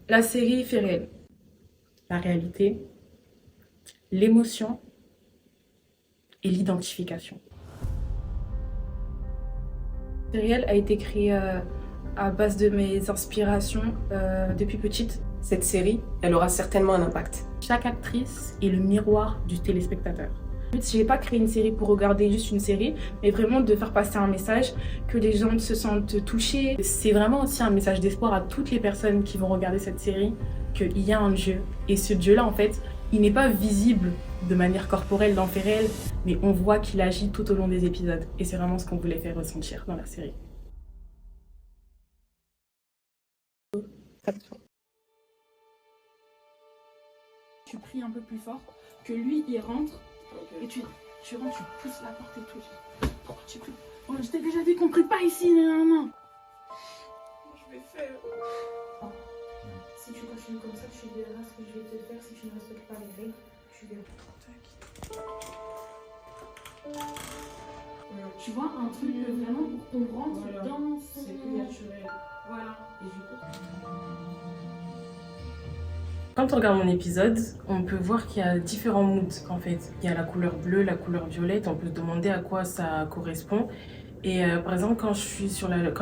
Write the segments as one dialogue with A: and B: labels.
A: La série fait réel. La réalité, l'émotion et l'identification. Serial a été créé à base de mes inspirations depuis petite.
B: Cette série, elle aura certainement un impact.
A: Chaque actrice est le miroir du téléspectateur. Je n'ai pas créé une série pour regarder juste une série, mais vraiment de faire passer un message, que les gens se sentent touchés. C'est vraiment aussi un message d'espoir à toutes les personnes qui vont regarder cette série, qu'il y a un Dieu. Et ce Dieu-là, en fait, il n'est pas visible de manière corporelle dans Fait réel, mais on voit qu'il agit tout au long des épisodes. Et c'est vraiment ce qu'on voulait faire ressentir dans la série. Tu pries un peu plus fort, que lui, il rentre. Et tu rentres, tu pousses la porte et tout. Pourquoi tu pries? Oh, je t'ai déjà dit qu'on prie pas ici, non.
B: Je vais faire.
A: Si tu continues comme ça, tu verras ce que je vais te faire. Si tu ne respectes pas les règles, tu verras. Tu vois, un truc vraiment pour qu'on rentre dans son...
B: C'est plus naturel.
A: Voilà.
B: Et du coup...
A: Quand on regarde mon épisode, on peut voir qu'il y a différents moods en fait. Il y a la couleur bleue, la couleur violette, on peut se demander à quoi ça correspond. Et par exemple, quand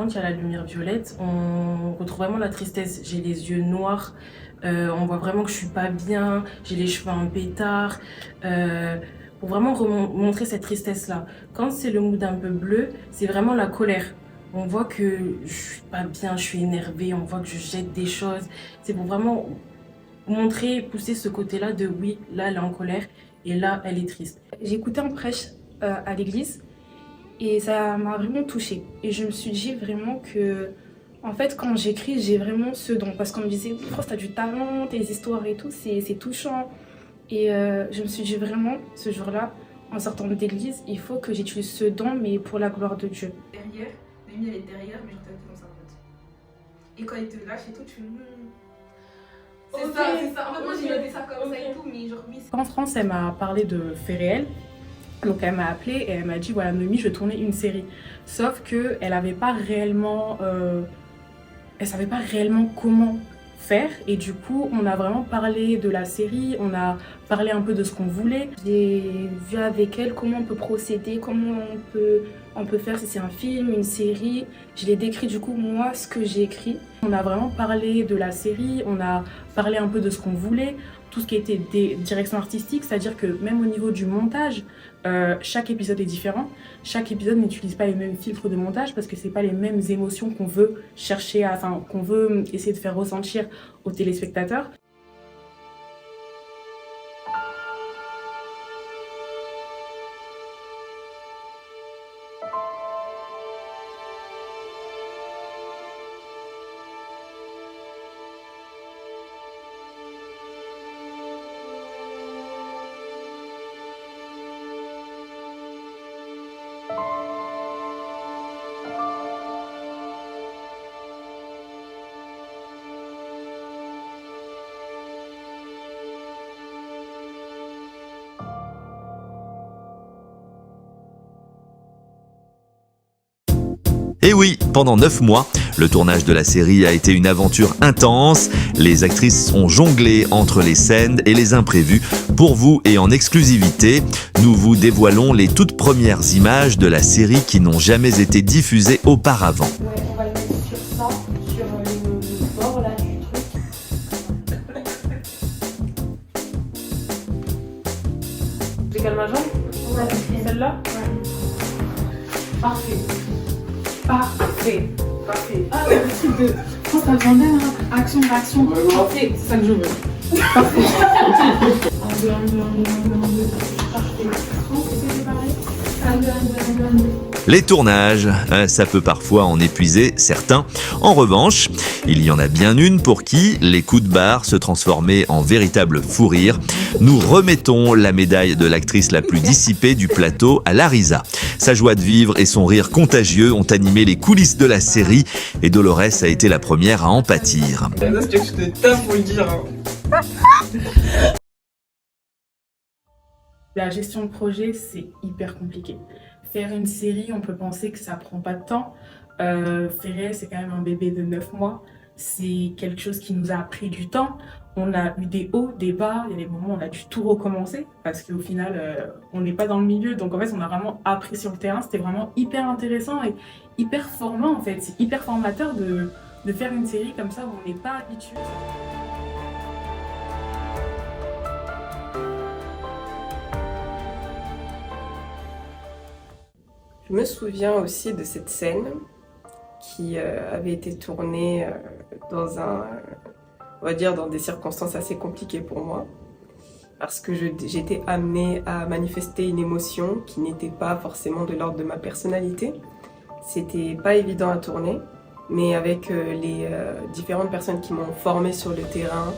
A: il y a la lumière violette, on retrouve vraiment la tristesse. J'ai les yeux noirs, on voit vraiment que je suis pas bien, j'ai les cheveux en pétard, pour vraiment montrer cette tristesse-là. Quand c'est le mood un peu bleu, c'est vraiment la colère. On voit que je suis pas bien, je suis énervée, on voit que je jette des choses. C'est pour vraiment montrer, pousser ce côté-là de oui, là elle est en colère et là elle est triste. J'ai écouté un prêche à l'église et ça m'a vraiment touchée. Et je me suis dit vraiment que, en fait, quand j'écris, j'ai vraiment ce don. Parce qu'on me disait, France, t'as du talent, tes histoires et tout, c'est touchant. Et je me suis dit vraiment, ce jour-là, en sortant d'église, il faut que j'utilise ce don, mais pour la gloire de Dieu.
C: Derrière, Noémie elle est derrière, mais je t'inquiète dans sa boîte. Et quand il te lâche et tout, tu c'est
A: Ok.
C: ça, c'est ça. En fait, moi j'ai noté ça comme ça et tout, mais genre, oui,
A: En France, elle m'a parlé de Fait réel. Donc elle m'a appelée et elle m'a dit voilà Noémie, je vais tourner une série. Sauf que elle avait pas réellement, elle savait pas réellement comment faire et du coup on a vraiment parlé de la série, on a parlé un peu de ce qu'on voulait. J'ai vu avec elle comment on peut procéder, comment on peut faire si c'est un film, une série. Je l'ai décrit du coup moi ce que j'ai écrit. On a vraiment parlé de la série, on a parlé un peu de ce qu'on voulait, tout ce qui était direction artistique, c'est-à-dire que même au niveau du montage, chaque épisode est différent. Chaque épisode n'utilise pas les mêmes filtres de montage parce que c'est pas les mêmes émotions qu'on veut chercher, enfin qu'on veut essayer de faire ressentir aux téléspectateurs.
D: Et oui, pendant 9 mois, le tournage de la série a été une aventure intense. Les actrices ont jonglé entre les scènes et les imprévus. Pour vous et en exclusivité, nous vous dévoilons les toutes premières images de la série qui n'ont jamais été diffusées auparavant.
A: Ouais, on va le mettre sur ça, sur le bord là du truc. C'est quelle ma jambe? Ouais, celle-là? Ouais. Parfait. Parfait. Parfait. Ah, le truc de. Je pense que ça demandait action, réaction. Parfait, c'est ça que je veux. Parfait. Un, deux, un, deux, un, deux, un, deux, un, deux. Parfait. Je pense que c'est séparé. Un, deux, un, deux, un, deux, un, deux.
D: Les tournages, ça peut parfois en épuiser certains. En revanche, il y en a bien une pour qui les coups de barre se transformaient en véritable fou rire. Nous remettons la médaille de l'actrice la plus dissipée du plateau à Larisa. Sa joie de vivre et son rire contagieux ont animé les coulisses de la série et Dolores a été la première à en pâtir.
B: Là, c'est que je te tape, faut le dire.
A: La gestion de projet, c'est hyper compliqué. Faire une série, on peut penser que ça prend pas de temps. Fait réel, c'est quand même un bébé de 9 mois. c'est quelque chose qui nous a pris du temps. On a eu des hauts, des bas, il y a des moments où on a dû tout recommencer parce qu'au final, on n'est pas dans le milieu. Donc en fait, on a vraiment appris sur le terrain. C'était vraiment hyper intéressant et hyper formant en fait. C'est hyper formateur de faire une série comme ça où on n'est pas habitué.
E: Je me souviens aussi de cette scène qui avait été tournée dans on va dire dans des circonstances assez compliquées pour moi, parce que j'étais amenée à manifester une émotion qui n'était pas forcément de l'ordre de ma personnalité. C'était pas évident à tourner, mais avec les différentes personnes qui m'ont formée sur le terrain,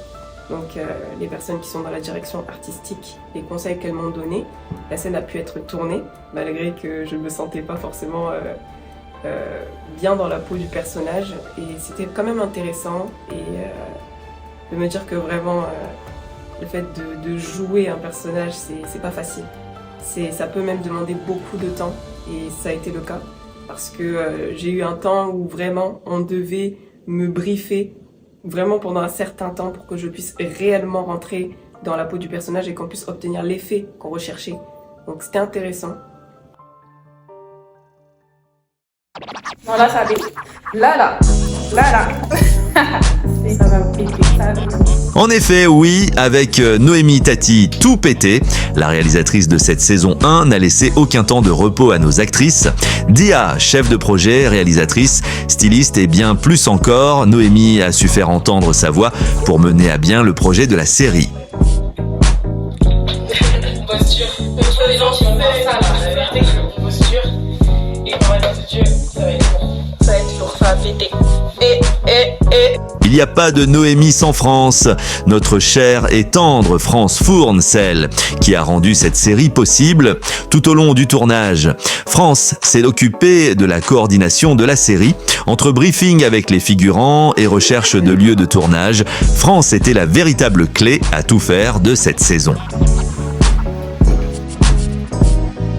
E: donc les personnes qui sont dans la direction artistique, les conseils qu'elles m'ont donnés, la scène a pu être tournée, malgré que je ne me sentais pas forcément bien dans la peau du personnage. Et c'était quand même intéressant de me dire que vraiment le fait de jouer un personnage, c'est pas facile. Ça peut même demander beaucoup de temps, et ça a été le cas. Parce que j'ai eu un temps où vraiment on devait me briefer vraiment pendant un certain temps pour que je puisse réellement rentrer dans la peau du personnage et qu'on puisse obtenir l'effet qu'on recherchait. Donc c'était intéressant.
C: Non, là, ça va péter. Là.
A: Et ça va péter, ça va péter.
D: En effet, oui, avec Noémie Tati tout pété, la réalisatrice de cette saison 1 n'a laissé aucun temps de repos à nos actrices. Dia, chef de projet, réalisatrice, styliste et bien plus encore, Noémie a su faire entendre sa voix pour mener à bien le projet de la série.
F: Posture. Entre les gens qui vont faire ça, là, la vérité que posture et parole de Dieu, ça va être lourd. Ça va être lourd, ça va péter.
D: Il n'y a pas de Noémie sans France, notre chère et tendre France Fourne, celle qui a rendu cette série possible tout au long du tournage. France s'est occupée de la coordination de la série, entre briefing avec les figurants et recherche de lieux de tournage. France était la véritable clé à tout faire de cette saison.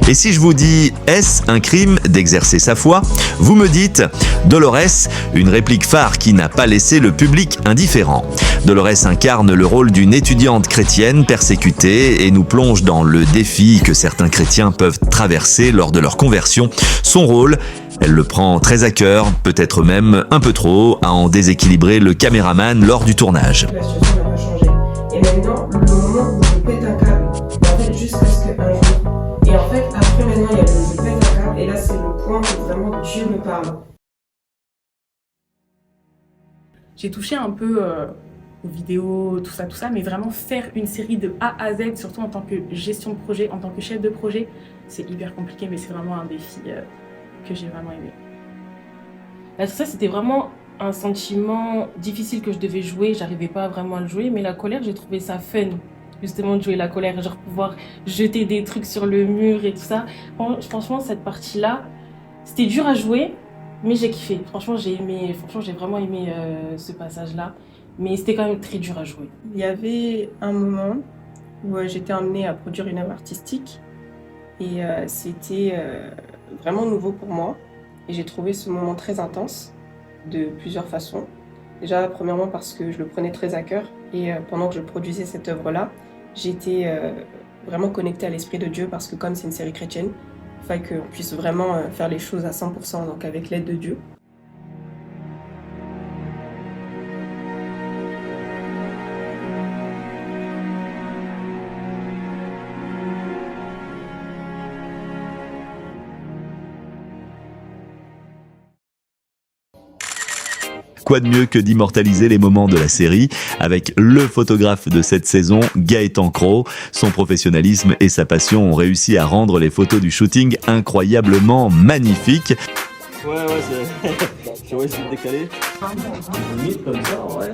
D: Et si je vous dis « Est-ce un crime d'exercer sa foi ?» Vous me dites « Dolores », une réplique phare qui n'a pas laissé le public indifférent. Dolores incarne le rôle d'une étudiante chrétienne persécutée et nous plonge dans le défi que certains chrétiens peuvent traverser lors de leur conversion. Son rôle, elle le prend très à cœur, peut-être même un peu trop, à en déséquilibrer le caméraman lors du tournage.
E: La situation n'a pas changé. Et maintenant, le moment où je pète un câble, en fait, jusqu'à ce qu'un jour. Et en fait, après maintenant, il y a je pète un câble, et là, c'est le point où vraiment Dieu me parle.
A: J'ai touché un peu aux vidéos, tout ça, mais vraiment faire une série de A à Z, surtout en tant que gestion de projet, en tant que chef de projet, c'est hyper compliqué, mais c'est vraiment un défi que j'ai vraiment aimé. Là, ça, c'était vraiment un sentiment difficile que je devais jouer, j'arrivais pas vraiment à le jouer, mais la colère, j'ai trouvé ça fun, justement, de jouer la colère, genre pouvoir jeter des trucs sur le mur et tout ça. Franchement, cette partie-là, c'était dur à jouer, mais j'ai kiffé. Franchement, j'ai vraiment aimé ce passage-là, mais c'était quand même très dur à jouer.
E: Il y avait un moment où j'étais amenée à produire une œuvre artistique, et c'était vraiment nouveau pour moi, et j'ai trouvé ce moment très intense de plusieurs façons. Déjà, premièrement parce que je le prenais très à cœur, et pendant que je produisais cette œuvre-là, j'étais vraiment connectée à l'Esprit de Dieu, parce que comme c'est une série chrétienne, il fallait qu'on puisse vraiment faire les choses à 100%, donc avec l'aide de Dieu.
D: Quoi de mieux que d'immortaliser les moments de la série avec le photographe de cette saison, Gaëtan Cros. Son professionnalisme et sa passion ont réussi à rendre les photos du shooting incroyablement magnifiques.
G: Ouais, c'est... Je vais essayer de décaler. Limite comme ça, ouais.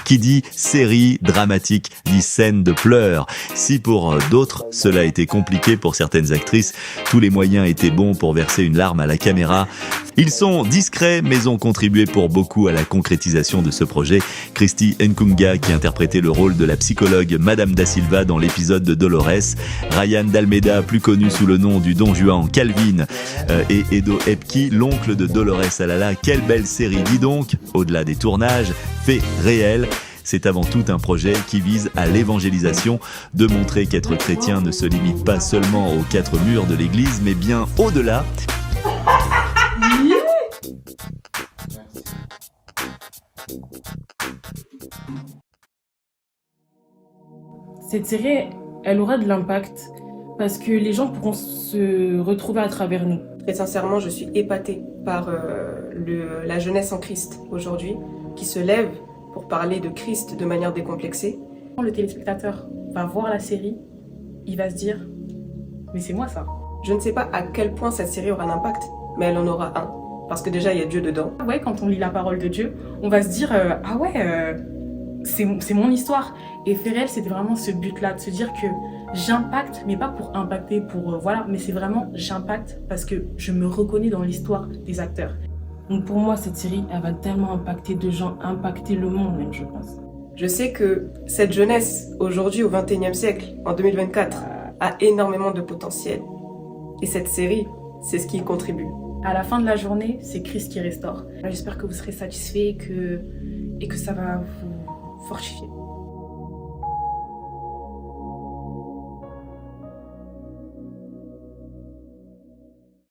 D: Qui dit série dramatique dit vie saine de pleurs. Si pour d'autres, cela a été compliqué pour certaines actrices, tous les moyens étaient bons pour verser une larme à la caméra. Ils sont discrets, mais ont contribué pour beaucoup à la concrétisation de ce projet. Christy Nkunga, qui interprétait le rôle de la psychologue Madame da Silva dans l'épisode de Dolores, Ryan d'Almeida, plus connu sous le nom du Don Juan Calvin, et Edo Epki, l'oncle de Dolores Alala. Quelle belle série, dis donc. Au-delà des tournages, faits réels, c'est avant tout un projet qui vise à l'évangélisation, de montrer qu'être chrétien ne se limite pas seulement aux 4 murs de l'église, mais bien au-delà.
A: Cette série, elle aura de l'impact parce que les gens pourront se retrouver à travers nous.
E: Très sincèrement, je suis épatée par la jeunesse en Christ aujourd'hui, qui se lève pour parler de Christ de manière décomplexée.
A: Quand le téléspectateur va voir la série, il va se dire « mais c'est moi ça ».
E: Je ne sais pas à quel point cette série aura un impact, mais elle en aura un. Parce que déjà, il y a Dieu dedans.
A: Ouais, quand on lit la parole de Dieu, on va se dire ah ouais, c'est mon histoire. Et Ferrell, c'était vraiment ce but-là, de se dire que j'impacte, mais pas pour impacter, voilà, mais c'est vraiment j'impacte parce que je me reconnais dans l'histoire des acteurs. Donc pour moi, cette série, elle va tellement impacter de gens, impacter le monde même, je pense.
E: Je sais que cette jeunesse, aujourd'hui au XXIe siècle, en 2024, a énormément de potentiel. Et cette série, c'est ce qui y contribue.
A: À la fin de la journée, c'est Christ qui restaure. J'espère que vous serez satisfaits et que ça va vous fortifier.